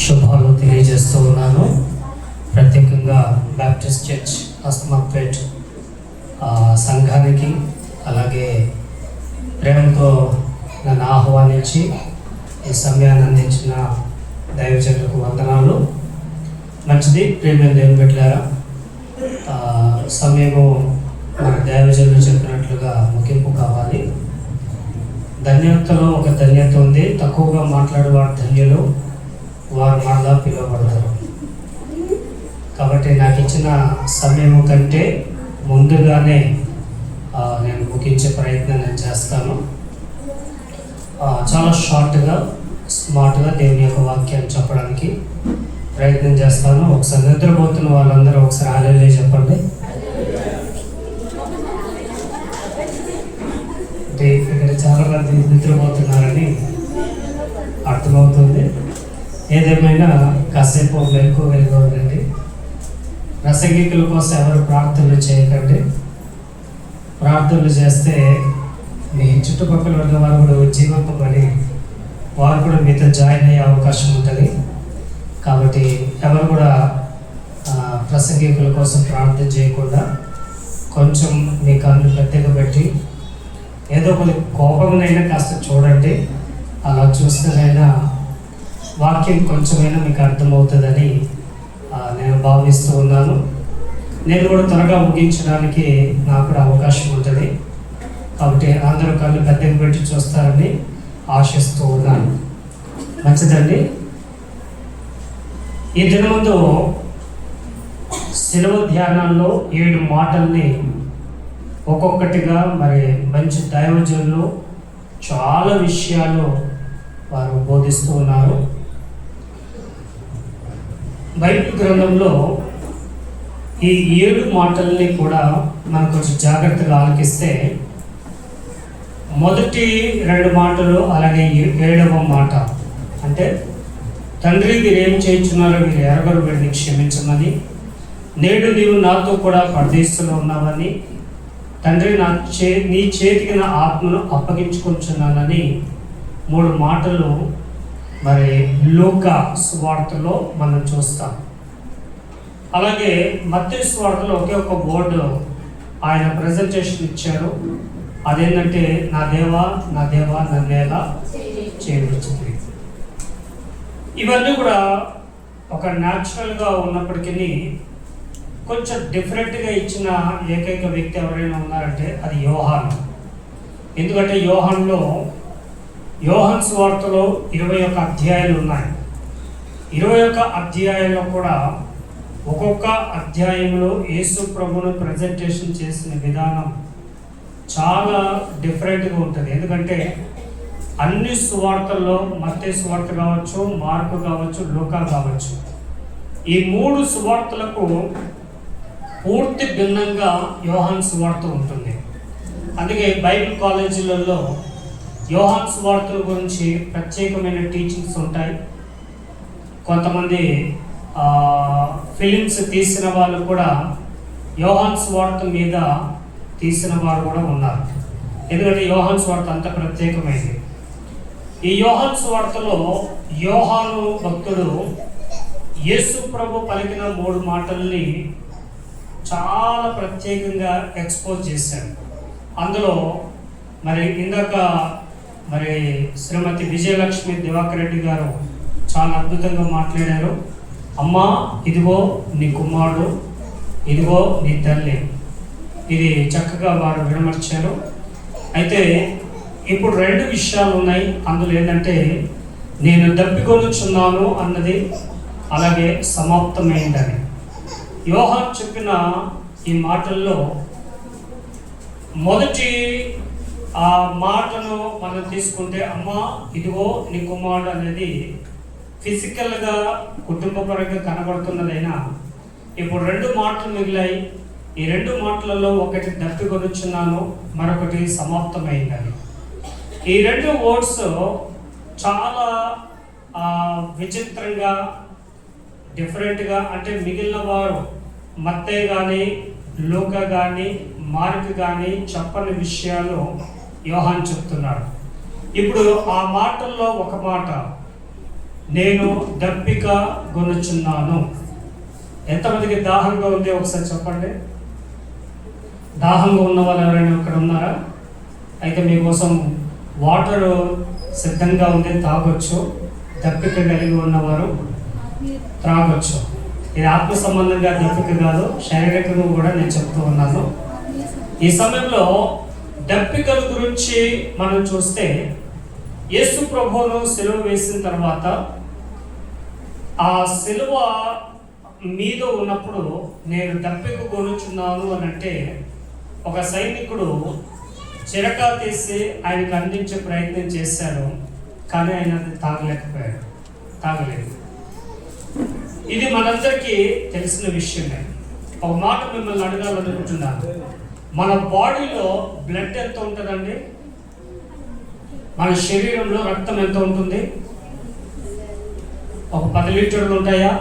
శుభాలు తెలియజేస్తూ ఉన్నాను. ప్రత్యేకంగా బ్యాప్టిస్ట్ చర్చ్ అస్మాపేట్ సంఘానికి, అలాగే ప్రేమతో నన్ను ఆహ్వానించి ఈ సమయాన్ని అందించిన దైవజనులకు వందనాలు. మంచిది ప్రేమ దేవుని బిడ్డలారా, సమయము మన దైవజనులు చెప్పినట్లుగా ముగింపు కావాలి. ధన్యతలో ఒక ధన్యత ఉంది. తక్కువగా మాట్లాడేవారు ధన్యులు, వారు మరలా పిలువబడతారు. కాబట్టి నాకు ఇచ్చిన సమయం కంటే ముందుగానే నేను ముగించే ప్రయత్నం నేను చేస్తాను. చాలా షార్ట్గా, స్మార్ట్గా దేవుని యొక్క వాక్యాన్ని చెప్పడానికి ప్రయత్నం చేస్తాను. ఒకసారి నిద్రపోతున్న వాళ్ళందరూ ఒకసారి హల్లెలూయా చెప్పండి. ఇక్కడ చాలా మంది నిద్రపోతున్నారని అర్థమవుతుంది. ఏదేమైనా కాసేపు వెలుగు ఉండండి. ప్రసంగికుల కోసం ఎవరు ప్రార్థనలు చేయకండి. ప్రార్థనలు చేస్తే మీ చుట్టుపక్కల ఉన్న వారు కూడా ఉజ్జీవింపబడి వారు కూడా మీతో జాయిన్ అయ్యే అవకాశం ఉంటుంది. కాబట్టి ఎవరు కూడా ప్రసంగికుల కోసం ప్రార్థన చేయకుండా కొంచెం మీ కన్ను పెద్దగా పెట్టి ఏదో కొద్ది కోపంనైనా కాస్త చూడండి. అలా చూస్తేనైనా వాక్యం కొంచెమైనా మీకు అర్థమవుతుందని నేను భావిస్తూ ఉన్నాను. నేను కూడా త్వరగా ముగించడానికి నాకు కూడా అవకాశం ఉంటుంది. కాబట్టి అందరూ కళ్ళు పెద్దగా పెట్టి చూస్తారని ఆశిస్తూ ఉన్నాను. మంచిదండి. ఈ దినముందు శిలువ ధ్యానాల్లో 7 మాటల్ని ఒక్కొక్కటిగా మరి మంచి దైవజనులు చాలా విషయాలు వారు బోధిస్తూ ఉన్నారు. బైబిల్ గ్రంథంలో ఈ 7 మాటల్ని కూడా మనం కొంచెం జాగ్రత్తగా ఆలకిస్తే మొదటి 2 మాటలు, అలాగే 7వ మాట అంటే తండ్రి వీరు ఏం చేయించున్నారో వీరు ఎరగరు, వీరిని క్షమించమని, నేడు నీవు నాతో కూడా పరదేశంలో ఉన్నావని, తండ్రి నీ చేతికి నా ఆత్మను అప్పగించుకుంటున్నానని 3 మాటలు మరి లూకా సువార్తలో మనం చూస్తాం. అలాగే మత్తయి సువార్తలో ఒకే ఒక బోర్డు ఆయన ప్రజెంటేషన్ ఇచ్చారు. అదేంటంటే నా దేవా నన్ను ఎలా చేయవచ్చుంది. ఇవన్నీ కూడా ఒక న్యాచురల్గా ఉన్నప్పటికీ కొంచెం డిఫరెంట్గా ఇచ్చిన ఏకైక వ్యక్తి ఎవరైనా ఉన్నారంటే అది యోహాను. ఎందుకంటే యోహాను సువార్తలో 21 అధ్యాయాలు ఉన్నాయి. 21 అధ్యాయాల్లో కూడా ఒక్కొక్క అధ్యాయంలో యేసు ప్రభువును ప్రజెంటేషన్ చేసిన విధానం చాలా డిఫరెంట్గా ఉంటుంది. ఎందుకంటే అన్ని సువార్తల్లో మత్తయి సువార్త కావచ్చు, మార్కు కావచ్చు, లూకా కావచ్చు, ఈ 3 సువార్తలకు పూర్తి భిన్నంగా యోహాను సువార్త ఉంటుంది. అందుకే బైబిల్ కాలేజీలలో యోహాను సువార్తల గురించి ప్రత్యేకమైన టీచింగ్స్ ఉంటాయి. కొంతమంది ఫిలిమ్స్ తీసిన వాళ్ళు కూడా యోహాను సువార్త మీద తీసిన వారు కూడా ఉన్నారు. ఎందుకంటే యోహాను సువార్త అంత ప్రత్యేకమైనది. ఈ యోహాను సువార్తలో యోహాను భక్తుడు యేసు ప్రభు పలికిన 3 మాటల్ని చాలా ప్రత్యేకంగా ఎక్స్పోజ్ చేశాడు. అందులో మరి ఇందాక శ్రీమతి విజయలక్ష్మి దివాకర్ రెడ్డి గారు చాలా అద్భుతంగా మాట్లాడారు. అమ్మా ఇదిగో నీ కుమారుడు, ఇదిగో నీ తల్లి, ఇది చక్కగా వారు విడమర్చారు. అయితే ఇప్పుడు 2 విషయాలు ఉన్నాయి. అందులో ఏంటంటే నేను దప్పికొనుచున్నాను అన్నది, అలాగే సమాప్తమైందని. యోహాను చెప్పిన ఈ మాటల్లో మొదటి ఆ మాటను మనం తీసుకుంటే అమ్మా ఇదిగో నీ కుమారుడు అనేది ఫిజికల్గా కుటుంబపరంగా కనబడుతున్నదైనా ఇప్పుడు 2 మాటలు మిగిలాయి. ఈ 2 మాటలలో ఒకటి దప్పికొనుచున్నాను, మరొకటి సమాప్తమైందని. ఈ 2 వర్డ్స్ చాలా విచిత్రంగా డిఫరెంట్గా, అంటే మిగిలిన వారు మత్తయి కానీ, లూకా కానీ, మార్కు కానీ చెప్పని విషయాలు యోహాను చెప్తున్నాడు. ఇప్పుడు ఆ మాటల్లో ఒక మాట నేను దప్పిక గొనుచున్నాను. ఎంతమందికి దాహంగా ఉంది ఒకసారి చెప్పండి. దాహంగా ఉన్న వాళ్ళు ఎవరైనా ఇక్కడ ఉన్నారా? అయితే మీకోసం వాటర్ సిద్ధంగా ఉంది, తాగొచ్చు. దప్పిక కలిగి ఉన్నవారు త్రాగొచ్చు. ఇది ఆత్మ సంబంధంగా దప్పిక కాదు, శారీరకంగా కూడా నేను చెప్తూ ఉన్నాను. ఈ సమయంలో దప్పికల గురించి మనం చూస్తే, యేసు ప్రభువును సిలువ వేసిన తర్వాత ఆ సిలువ మీద ఉన్నప్పుడు నేను దప్పిక గొనుచున్నాను అని అంటే, ఒక సైనికుడు చిరకా తీసి ఆయనకు అందించే ప్రయత్నం చేశాడు, కానీ ఆయన అది తాగలేదు. ఇది మనందరికీ తెలిసిన విషయమే. ఒక మాట మిమ్మల్ని అడగాలనుకుంటున్నాను. మన బాడీలో బ్లడ్ ఎంత ఉంటుందండి? మన శరీరంలో రక్తం ఎంత ఉంటుంది? ఒక 10 లీటర్లు ఉంటాయా?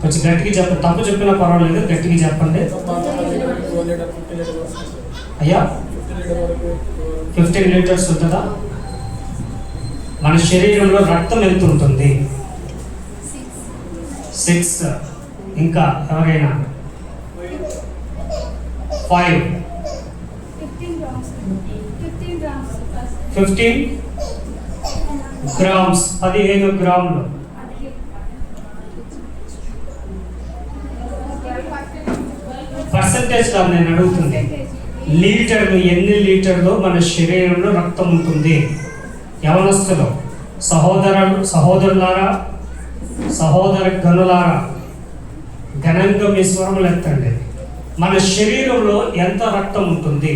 కొంచెం గట్టిగా చెప్పండి. తప్పు చెప్పినా పర్వాలేదు, గట్టిగా చెప్పండి అయ్యా. 15 లీటర్స్ ఉంటుందా? మన శరీరంలో రక్తం ఎంత ఉంటుంది? 6. ఇంకా ఎవరైనా? 5. 15 గ్రామ్స్, 15 గ్రాములు. పర్సంటేజ్ కాదు నేను అడుగుతుంది, లీటర్లు. ఎన్ని లీటర్లు మన శరీరంలో రక్తం ఉంటుంది? యవనస్తులు, సహోదరులారా, సహోదర గనులారా, ఘనంగా మీ స్వరములు ఎత్తండి. మన శరీరంలో ఎంత రక్తం ఉంటుంది?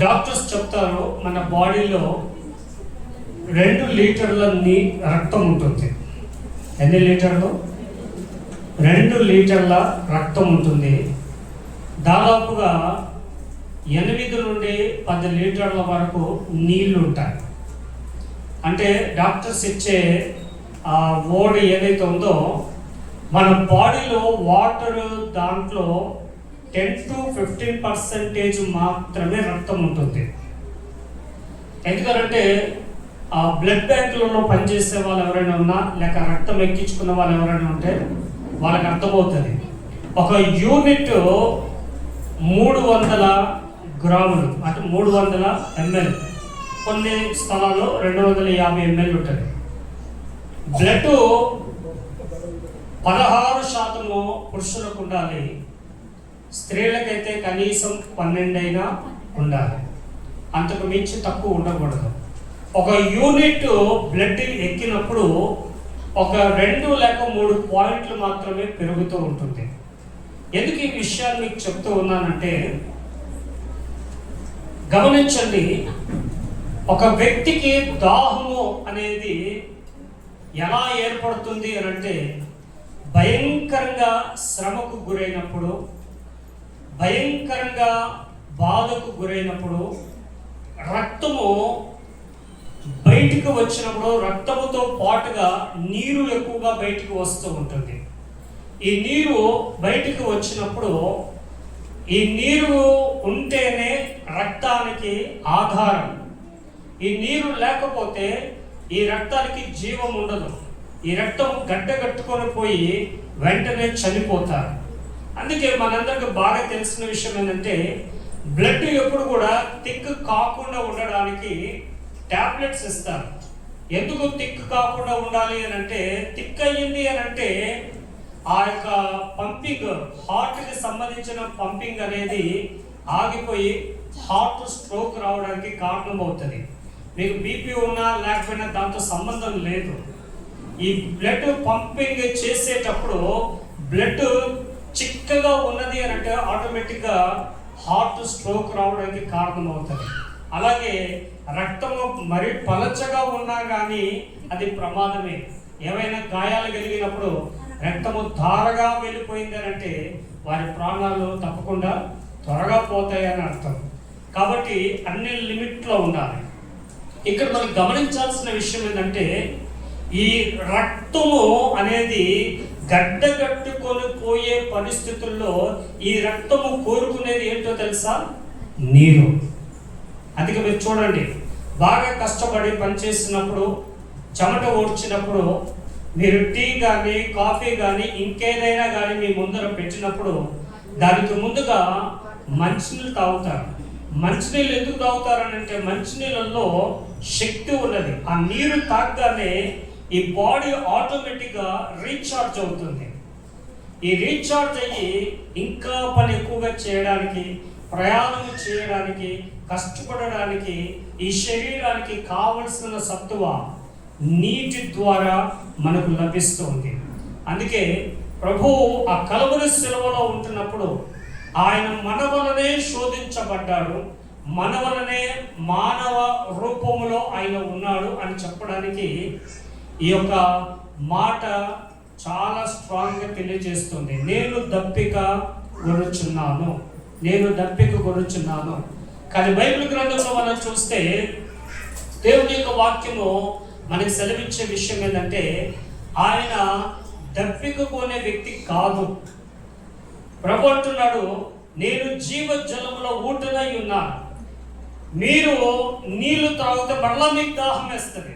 డాక్టర్స్ చెప్తారు మన బాడీలో 2 లీటర్ల రక్తం ఉంటుంది. ఎన్ని లీటర్లు? 2 లీటర్ల రక్తం ఉంటుంది. దాదాపుగా 8 నుండి 10 లీటర్ల వరకు నీళ్లు ఉంటాయి. అంటే డాక్టర్స్ ఇచ్చే ఆ ఓడి ఏదైతే ఉందో, మన బాడీలో వాటర్ దాంట్లో 10 to 15% మాత్రమే రక్తం ఉంటుంది. ఎందుకంటే ఆ బ్లడ్ బ్యాంకులలో పనిచేసే వాళ్ళు ఎవరైనా ఉన్నా, లేక రక్తం ఎక్కించుకున్న వాళ్ళు ఎవరైనా ఉంటే వాళ్ళకి అర్థమవుతుంది. ఒక యూనిట్ 300 గ్రాములు, అంటే 300 ml. కొన్ని స్థలాల్లో 250 ml ఉంటుంది. బ్లడ్ 16% పురుషులకు ఉండాలి, స్త్రీలకైతే కనీసం 12 అయినా ఉండాలి. అంతకు మించి తక్కువ ఉండకూడదు. ఒక యూనిట్ బ్లడ్ ఎక్కినప్పుడు ఒక 2 లేక 3 పాయింట్లు మాత్రమే పెరుగుతూ ఉంటుంది. ఎందుకు ఈ విషయాన్ని మీకు చెప్తూ ఉన్నానంటే, గమనించండి, ఒక వ్యక్తికి దాహము అనేది ఎలా ఏర్పడుతుంది అని అంటే, భయంకరంగా శ్రమకు గురైనప్పుడు, భయంకరంగా బాధకు గురైనప్పుడు, రక్తము బయటికి వచ్చినప్పుడు, రక్తముతో పాటుగా నీరు ఎక్కువగా బయటికి వస్తూ ఉంటుంది. ఈ నీరు బయటికి వచ్చినప్పుడు, ఈ నీరు ఉంటేనే రక్తానికి ఆధారం. ఈ నీరు లేకపోతే ఈ రక్తానికి జీవం ఉండదు. ఈ రక్తం గడ్డగట్టుకొని పోయి వెంటనే చనిపోతారు. అందుకే మనందరికి బాగా తెలిసిన విషయం ఏంటంటే, బ్లడ్ ఎప్పుడు కూడా థిక్ కాకుండా ఉండడానికి టాబ్లెట్స్ ఇస్తారు. ఎందుకు థిక్ కాకుండా ఉండాలి అని అంటే, థిక్ అయ్యింది అని అంటే ఆ యొక్క పంపింగ్, హార్ట్కి సంబంధించిన పంపింగ్ అనేది ఆగిపోయి హార్ట్ స్ట్రోక్ రావడానికి కారణం అవుతుంది. మీకు బీపీ ఉన్నా లేకపోయినా దాంతో సంబంధం లేదు. ఈ బ్లడ్ పంపింగ్ చేసేటప్పుడు బ్లడ్ చిక్కగా ఉన్నది అని అంటే ఆటోమేటిక్గా హార్ట్ స్ట్రోక్ రావడానికి కారణం అవుతుంది. అలాగే రక్తము మరి పలచగా ఉన్నా కానీ అది ప్రమాదమే. ఏవైనా గాయాలు కలిగినప్పుడు రక్తము ధారగా వెళ్ళిపోయింది అని అంటే వారి ప్రాణాలు తప్పకుండా త్వరగా పోతాయని అర్థం. కాబట్టి అన్ని లిమిట్లో ఉండాలి. ఇక్కడ మనం గమనించాల్సిన విషయం ఏంటంటే, ఈ రక్తము అనేది గడ్డగట్టుకొని పోయే పరిస్థితుల్లో ఈ రక్తము కోరుకునేది ఏంటో తెలుసా? నీరు. అందుకే మీరు చూడండి, బాగా కష్టపడి పనిచేసినప్పుడు, చెమట ఓడ్చినప్పుడు, మీరు టీ కానీ కాఫీ కానీ ఇంకేదైనా కానీ మీ ముందర పెట్టినప్పుడు దానికి ముందుగా మంచినీళ్ళు తాగుతారు. మంచినీళ్ళు ఎందుకు తాగుతారని అంటే మంచినీళ్ళల్లో శక్తి ఉన్నది. ఆ నీరు తాగగానే ఈ బాడీ ఆటోమేటిక్గా రీఛార్జ్ అవుతుంది. ఈ రీఛార్జ్ అయ్యి ఇంకా పని ఎక్కువగా చేయడానికి, ప్రయాణం చేయడానికి, కష్టపడడానికి, ఈ శరీరానికి కావలసిన సత్తువ నీటి ద్వారా మనకు లభిస్తుంది. అందుకే ప్రభువు ఆ కలువరి శిలువలో ఉంటున్నప్పుడు ఆయన మన వలనే శోధించబడ్డాడు, మన వలనే మానవ రూపములో ఆయన ఉన్నాడు అని చెప్పడానికి ఈ యొక్క మాట చాలా స్ట్రాంగ్గా తెలియజేస్తుంది. నేను దప్పిక కొనుచున్నాను, నేను దప్పిక కొనుచున్నాను. కానీ బైబిల్ గ్రంథంలో మనం చూస్తే దేవుని యొక్క వాక్యము మనకి సెలవిచ్చే విషయం ఏంటంటే ఆయన దప్పిక కొనే వ్యక్తి కాదు. ప్రభు అంటున్నాడు, నేను జీవ జలములో ఊటనై ఉన్నాను. మీరు నీళ్లు తాగితే మరలా మీకు దాహం వేస్తుంది.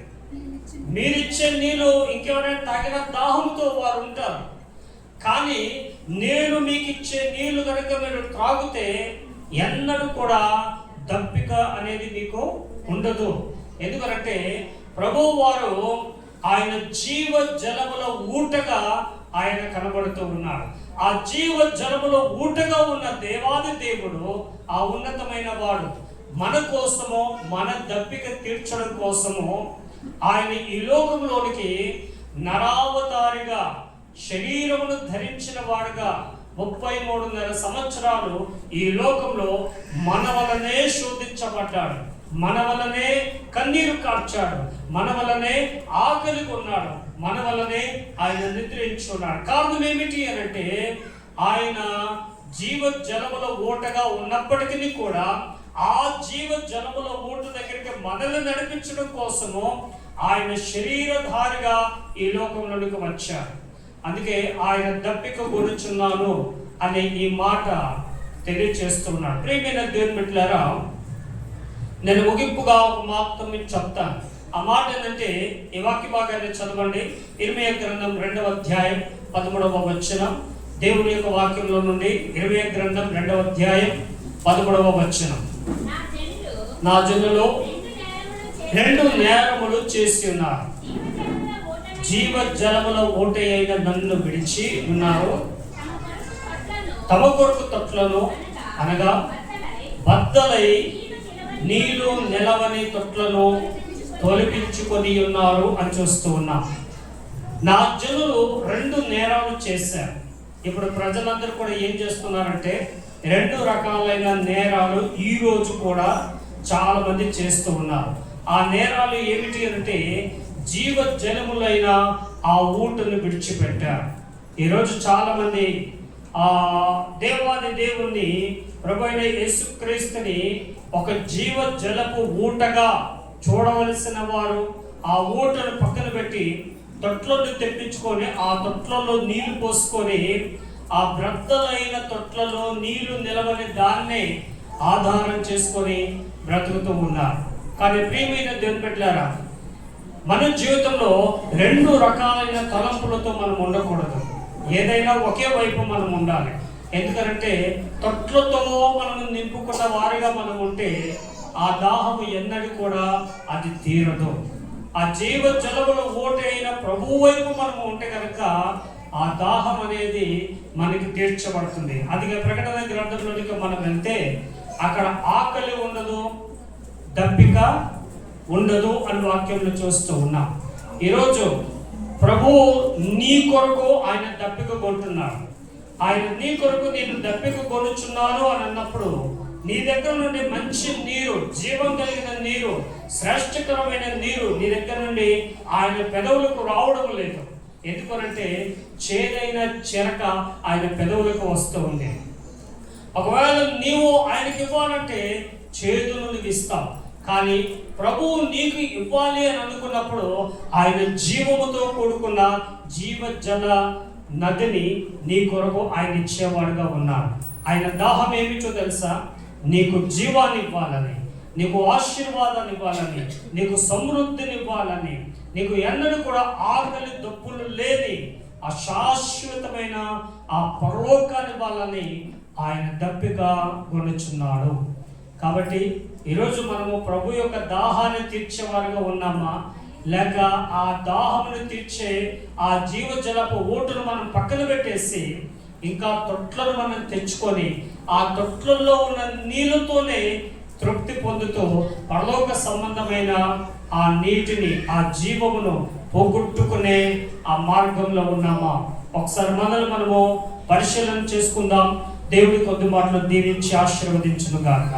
మీరిచ్చే నీళ్ళు ఇంకెవరైనా తాగిన దాహంతో వారు ఉంటారు. కానీ నేను మీకు ఇచ్చే నీళ్లు కనుక మీరు త్రాగితే ఎన్నడూ కూడా దప్పిక అనేది మీకు ఉండదు. ఎందుకంటే ప్రభువు వారు ఆయన జీవ జలముల ఊటగా ఆయన కనబడుతూ ఉన్నాడు. ఆ జీవ జలములో ఊటగా ఉన్న దేవాది దేవుడు, ఆ ఉన్నతమైన వాడు మన కోసము, మన దప్పిక తీర్చడం కోసము ఆయన ఈ లోకంలోనికి నరావతారిగా శరీరమును ధరించిన వాడుగా 33.5 సంవత్సరాలు ఈ లోకంలో మన వలనే శోధించబడ్డాడు, మన వలనే కన్నీరు కార్చాడు, మన వలనే ఆకలి కొన్నాడు, మన వలనే ఆయన నిద్రించున్నాడు. కారణం ఏమిటి అని అంటే ఆయన జీవ జలముల ఊటగా ఉన్నప్పటికీ కూడా ఆ జీవ జలముల ఊట దగ్గరికి మనల్ని నడిపించడం కోసము ఆయన శరీరధారిగా ఈ లోకంలోనికి వచ్చారు. అందుకే ఆయన దప్పిక కొనుచున్నాను అనే ఈ మాట తెలియజేస్తున్నాడు. ప్రియమైన దేవుని బిడ్డలారా, నేను ముగింపుగా ఒక మాట మీకు చెప్తాను. ఆ మాట ఏంటంటే ఈ వాక్య భాగాన్ని చదవండి. ఇర్మీయా గ్రంథం 2వ అధ్యాయం 13వ వచనం. దేవుని యొక్క వాక్యంలో నుండి ఇర్మీయా గ్రంథం 2వ అధ్యాయం 13వ వచనం. నా జనులు 2 నేరములు చేసి ఉన్నారు, జీవ జలముల ఊట అయిన నన్ను విడిచి ఉన్నారు, తమ కొరకు తొట్లను అనగా బద్దలై నీళ్లు నిలవని తొట్లను తొలగించుకొని ఉన్నారు అని చూస్తూ ఉన్నాం. నా జనులు 2 నేరాలు చేశారు. ఇప్పుడు ప్రజలందరూ కూడా ఏం చేస్తున్నారంటే 2 రకాలైన నేరాలు ఈ రోజు కూడా చాలా మంది చేస్తూ ఉన్నారు. ఆ నేరాలు ఏమిటి అంటే జీవ జలములైన ఆ ఊటను విడిచిపెట్టారు. ఈరోజు చాలా మంది ఆ దేవాది దేవుణ్ణి, ప్రభువైన యేసుక్రీస్తుని ఒక జీవ జలపు ఊటగా చూడవలసిన వారు ఆ ఊటను పక్కన పెట్టి తొట్లను తెప్పించుకొని ఆ తొట్లలో నీళ్లు పోసుకొని ఆ బ్రద్దలైన తొట్లలో నీళ్లు నిలవని దాన్నే ఆధారం చేసుకొని బ్రతుకుతూ ఉన్నారు. కానీ ప్రియమైన దేవుని బిడ్డలారా, మన జీవితంలో 2 రకాలైన తలంపులతో మనం ఉండకూడదు. ఏదైనా ఒకే వైపు మనం ఉండాలి. ఎందుకంటే తొట్లతో మనం నింపుకున్న వారిగా మనం ఉంటే ఆ దాహము ఎన్నడూ కూడా అది తీరదు. ఆ జీవ జలముల ఊట అయిన ప్రభువు వైపు మనం ఉంటే కనుక ఆ దాహం అనేది మనకి తీర్చబడుతుంది. అది ప్రకటన గ్రంథంలోనికి మనం వెళ్తే అక్కడ ఆకలి ఉండదు, దప్పిక ఉండదు అని వాక్యంలో చూస్తూ ఉన్నాం. ఈరోజు ప్రభువు నీ కొరకు ఆయన దప్పిక కొంటున్నాడు. ఆయన నీ కొరకు నేను దప్పిక కొనుచున్నాను అని అన్నప్పుడు నీ దగ్గర నుండి మంచి నీరు, జీవం కలిగిన నీరు, శ్రేష్టకరమైన నీరు నీ దగ్గర నుండి ఆయన పెదవులకు రావడం లేదు. ఎందుకనంటే చేదైన చెరక ఆయన పెదవులకు వస్తూ ఉంది. ఒకవేళ నీవు ఆయనకి ఇవ్వాలంటే చేదును నువ్వు ఇస్తావు. కానీ ప్రభువు నీకు ఇవ్వాలి అని అనుకున్నప్పుడు ఆయన జీవముతో కూడుకున్న జీవ జల నదిని నీ కొరకు ఆయన ఇచ్చేవాడుగా ఉన్నాడు. ఆయన దాహం ఏమిటో తెలుసా? నీకు జీవాన్ని ఇవ్వాలని, నీకు ఆశీర్వాదాన్ని ఇవ్వాలని, నీకు సమృద్ధిని ఇవ్వాలని, నీకు ఎన్నడూ కూడా ఆకలి దప్పులు లేని ఆ శాశ్వతమైన ఆ పరలోకాన్ని ఇవ్వాలని ఆయన దప్పిగా కొనుచున్నాడు. కాబట్టి ఈరోజు మనము ప్రభు యొక్క దాహాన్ని తీర్చేవారుగా ఉన్నామా, లేక ఆ దాహమును తీర్చే ఆ జీవజలపు ఊటును మనం పక్కన పెట్టేసి ఇంకా తొట్లను మనం తెచ్చుకొని ఆ తొట్లలో ఉన్న నీళ్ళతోనే తృప్తి పొందుతూ పరలోక సంబంధమైన ఆ నీటిని, ఆ జీవమును పోగొట్టుకునే ఆ మార్గంలో ఉన్నామా? ఒకసారి మనము పరిశీలన చేసుకుందాం. దేవుడి కొద్ది మాటలు దీవించి ఆశీర్వదించును గాక.